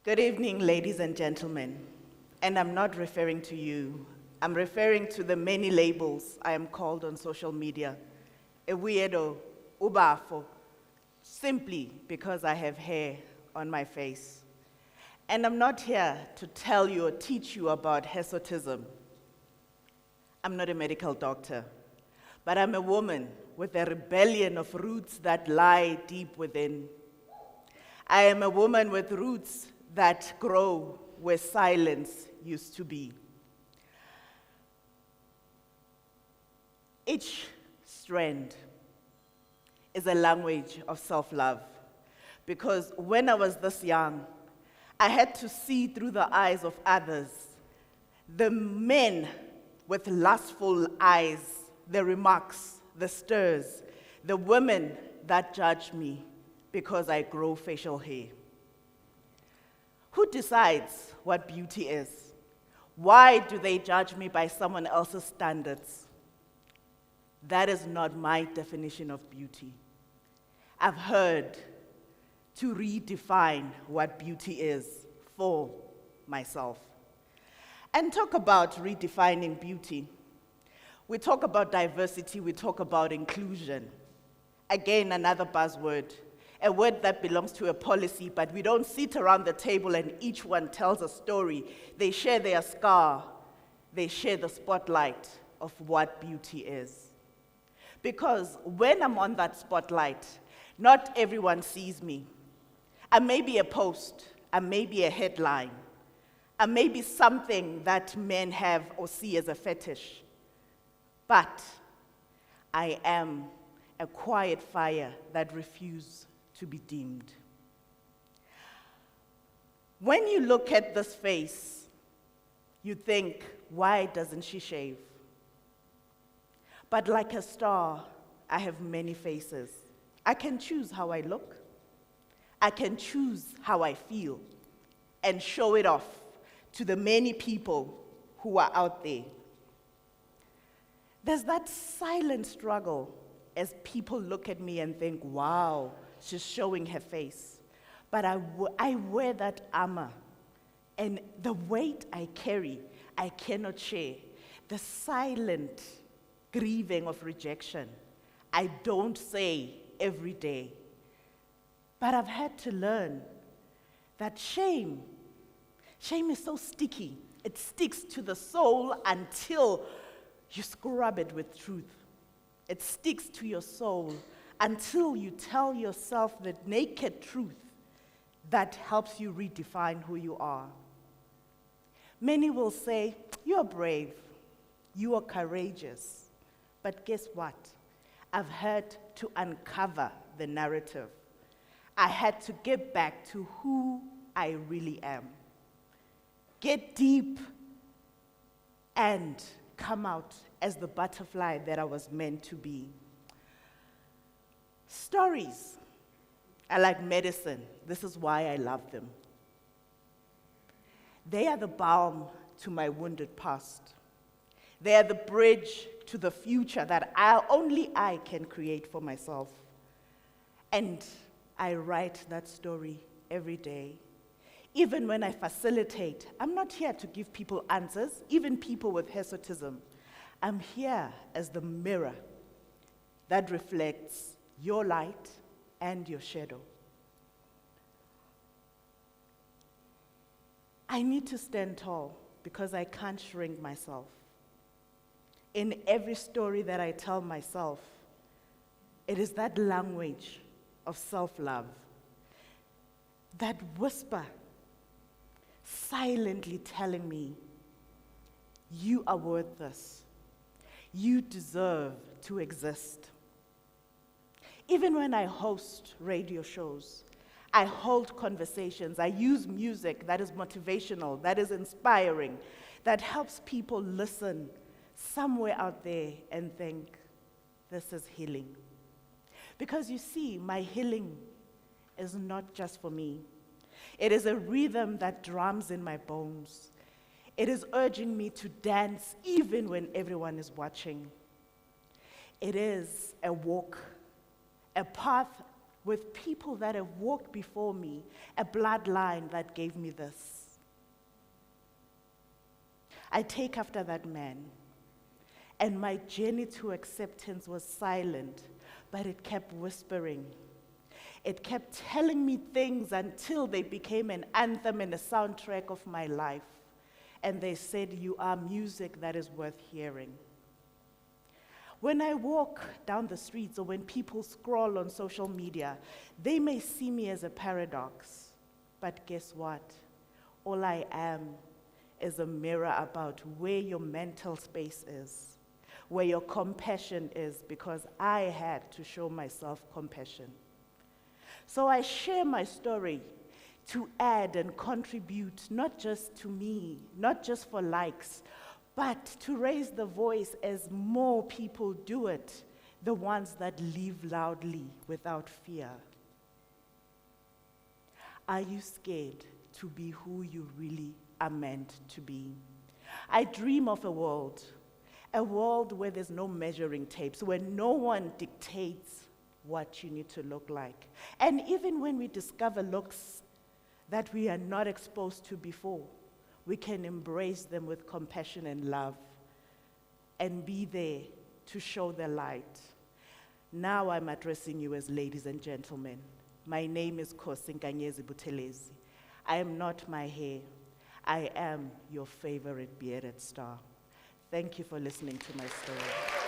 Good evening, ladies and gentlemen. And I'm not referring to you. I'm referring to the many labels I am called on social media. A weirdo, ubafo, simply because I have hair on my face. And I'm not here to tell you or teach you about Hirsutism. I'm not a medical doctor, but I'm a woman with a rebellion of roots that lie deep within. I am a woman with roots that grow where silence used to be. Each strand is a language of self-love, because when I was this young, I had to see through the eyes of others, the men with lustful eyes, the remarks, the stirs, the women that judge me because I grow facial hair. Who decides what beauty is? Why do they judge me by someone else's standards? That is not my definition of beauty. I've heard to redefine what beauty is for myself. And talk about redefining beauty. We talk about diversity, we talk about inclusion. Again, another buzzword. A word that belongs to a policy, but we don't sit around the table and each one tells a story. They share their scar. They share the spotlight of what beauty is. Because when I'm on that spotlight, not everyone sees me. I may be a post, I may be a headline, I may be something that men have or see as a fetish. But I am a quiet fire that refuses to be dimmed. When you look at this face, you think, why doesn't she shave? But like a star, I have many faces. I can choose how I look. I can choose how I feel and show it off to the many people who are out there. There's that silent struggle as people look at me and think, wow, she's showing her face. But I wear that armor, and the weight I carry, I cannot share. The silent grieving of rejection, I don't say every day. But I've had to learn that shame is so sticky. It sticks to the soul until you scrub it with truth. It sticks to your soul until you tell yourself the naked truth that helps you redefine who you are. Many will say, you're brave, you are courageous. But guess what? I've had to uncover the narrative. I had to get back to who I really am. Get deep and come out as the butterfly that I was meant to be. Stories are like medicine. This is why I love them. They are the balm to my wounded past. They are the bridge to the future that only I can create for myself. And I write that story every day. Even when I facilitate, I'm not here to give people answers, even people with Hirsutism. I'm here as the mirror that reflects your light and your shadow. I need to stand tall because I can't shrink myself. In every story that I tell myself, it is that language of self-love, that whisper silently telling me, you are worth this. You deserve to exist. Even when I host radio shows, I hold conversations, I use music that is motivational, that is inspiring, that helps people listen somewhere out there and think, this is healing. Because you see, my healing is not just for me. It is a rhythm that drums in my bones. It is urging me to dance even when everyone is watching. It is a walk, a path with people that have walked before me, a bloodline that gave me this. I take after that man, and my journey to acceptance was silent, but it kept whispering. It kept telling me things until they became an anthem and a soundtrack of my life. And they said, "You are music that is worth hearing." When I walk down the streets or when people scroll on social media, they may see me as a paradox. But guess what? All I am is a mirror about where your mental space is, where your compassion is, because I had to show myself compassion. So I share my story to add and contribute, not just to me, not just for likes, but to raise the voice as more people do it, the ones that live loudly without fear. Are you scared to be who you really are meant to be? I dream of a world where there's no measuring tapes, where no one dictates what you need to look like. And even when we discover looks that we are not exposed to before, we can embrace them with compassion and love and be there to show the light. Now I'm addressing you as ladies and gentlemen. My name is Khosi Nkanyezi Buthelezi. I am not my hair. I am your favorite bearded star. Thank you for listening to my story.